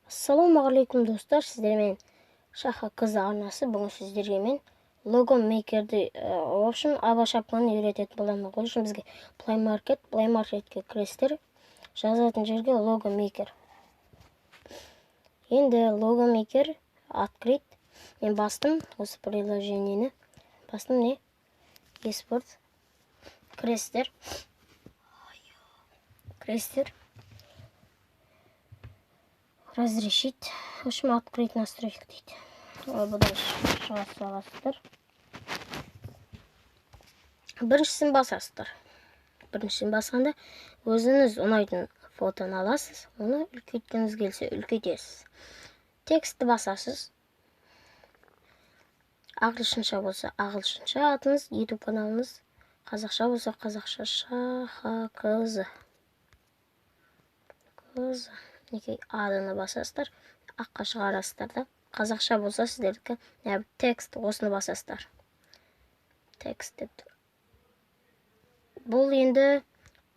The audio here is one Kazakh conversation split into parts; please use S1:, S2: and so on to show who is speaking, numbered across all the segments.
S1: Ассалаумағалейкум достар, сіздермен Шаха Кызы арнасы. Бүгін сіздерге мен лого мейкерді, в общем, аба шапканы үйрететін боламын. Ол үшін бізге плеймаркетке кіресіздер, жазатын жерге лого мейкер. Енді лого мейкер открыть. Мен бастым осы приложениені. Бастым не? Еспорт. Кіресіздер. Разрешить. В общем, открыть настройки дейді. Бұдан шыға саласыздар. Біріншісін басасыздар. Біріншісін басқанда өзіңіз ұнайтын фотоны аласыз. Оны үлкейткіңіз келсе үлкейтесіз. Текстті басасыз. Ағылшынша болса ағылшынша атыңыз, YouTube каналыңыз. Қазақша болса қазақша. Шаха Кызы. Неке адыны басасыздар, аққа шығарасыздар да. Қазақша болса сіздердікі текст осыны басасыздар. Текст деп тұр. Бұл енді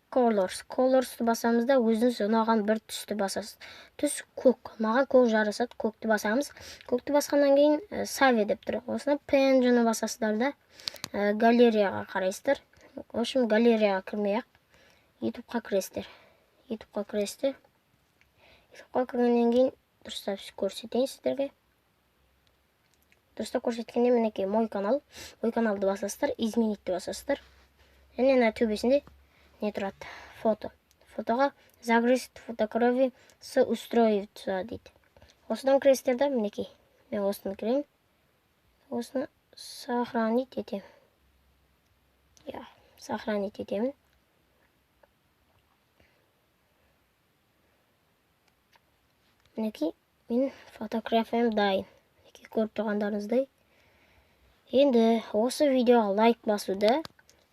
S1: colors. Colors'ты басамызда өзіңіз ұнаған бір түсті басасыз. Түс көк. Маған көк жарасады. Көкті басамыз. Көкті басқаннан кейін save деп тұр. Осыны png-ны басасыздар да. Галереяға қарайсыздар. В общем, галереяға кірмей-ақ YouTube-қа кіресіздер. YouTube-қа кіргеннен кейін дұрыстап көрсетейін сіздерге. Дұрыстап көрсеткенде мінекей мой канал. Мой каналды басасыздар, изменитті басасыздар. Және ана төбесінде не тұрады? Фото. Фотоға загрузить фотокрові с устройства дейді. Осыдан кіресіздер да, мінекей. Мен осыны кіремін. Осыны сохранить етемін. Сохранить етемін. Мінекей, мен фотографиям дайын. Мінекей, көріп тұрғандарыңыздай. Енді осы видеоға лайк басуды,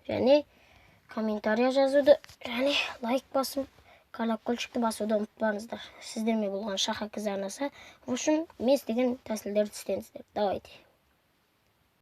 S1: және комментария жазуды, және лайк басып, колокольчикті басуды ұмытпаңыздар. Сіздермен болған Шаха Кызы арнасы. В общем, мен істеген тәсілдерді істеңіздер. Давайте.